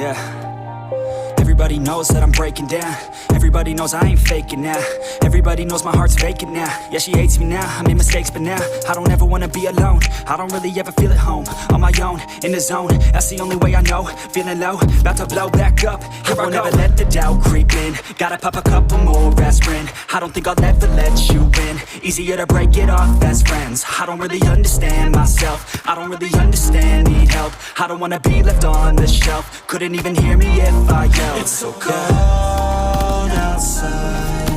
Yeah. Everybody knows that I'm breaking down. Everybody knows I ain't faking now. Everybody knows my heart's vacant now. Yeah, she hates me now, I made mistakes but now I don't ever wanna be alone. I don't really ever feel at home. On my own, in the zone, that's the only way I know. Feeling low, about to blow back up. Here I won't ever let the doubt creep in. Gotta pop a couple more aspirin. I don't think I'll ever let you in. Easier to break it off as friends. I don't really understand myself. I don't really understand, need help. I don't wanna be left on the shelf. Couldn't even hear me if I yelled. It's so cold outside,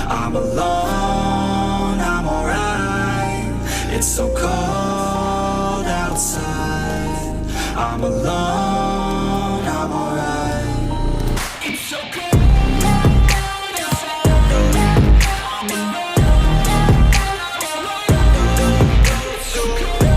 I'm alone, I'm alright. It's so cold outside, I'm alone, I'm alright. It's so cold outside, I'm alone. It's so cold outside,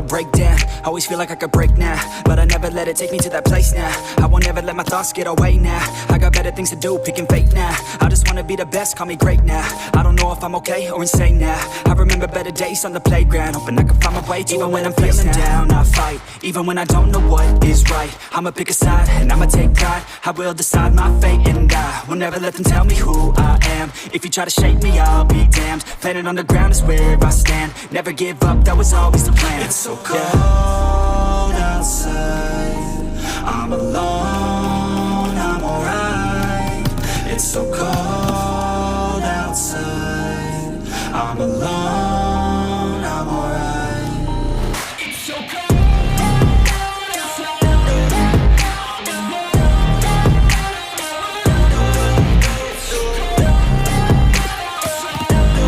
break down, always feel like I could break now, but I never let it take me to that place now. I won't ever let my thoughts get away now. I got better things to do, picking fate now. I just wanna be the best, call me great now. I don't know if I'm okay or insane now. I remember better days on the playground, hoping I can find my way. Even when I'm feeling down, I fight. Even when I don't know what is right, I'ma pick a side and I'ma take pride. I will decide my fate and I will never let them tell me who I am. If you try to shake me, I'll be damned. Planet on the ground is where I stand. Never give up, that was always the plan. It's so cold outside, I'm alone, I'm alright. It's so cold outside, I'm alone, I'm alright. It's so cold outside, I'm alone. It's so cold outside, I'm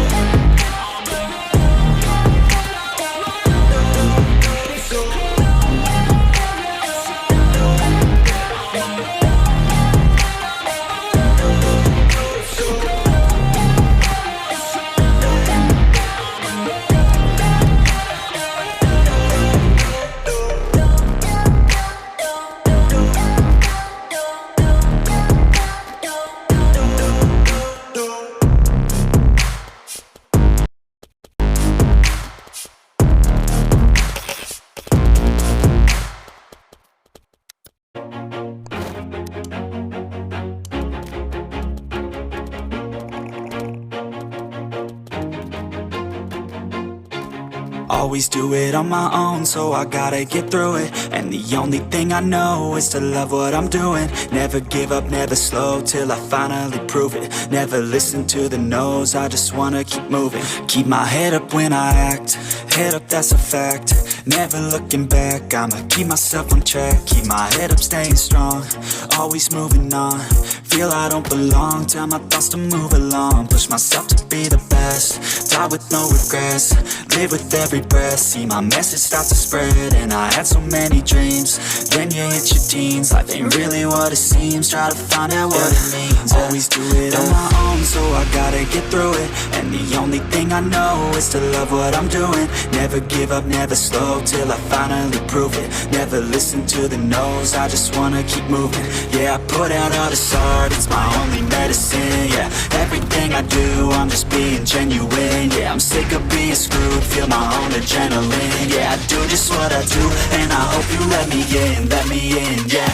always do it on my own, so I gotta get through it. And the only thing I know is to love what I'm doing. Never give up, never slow, till I finally prove it. Never listen to the no's, I just wanna keep moving. Keep my head up when I act, head up, that's a fact. Never looking back, I'ma keep myself on track. Keep my head up, staying strong, always moving on. Feel I don't belong, tell my thoughts to move along. Push myself to be the best, die with no regrets. Live with every breath, see my message start to spread. And I had so many dreams, then you hit your teens. Life ain't really what it seems, try to find out what it means. Always do it on my own, so I gotta get through it. And the only thing I know is to love what I'm doing. Never give up, never slow, till I finally prove it. Never listen to the no's, I just wanna keep moving. Yeah, I put out all this art, it's my only medicine. Yeah, everything I do, I'm just being genuine. Yeah, I'm sick of being screwed, feel my own adrenaline. Yeah, I do just what I do, and I hope you let me in, yeah.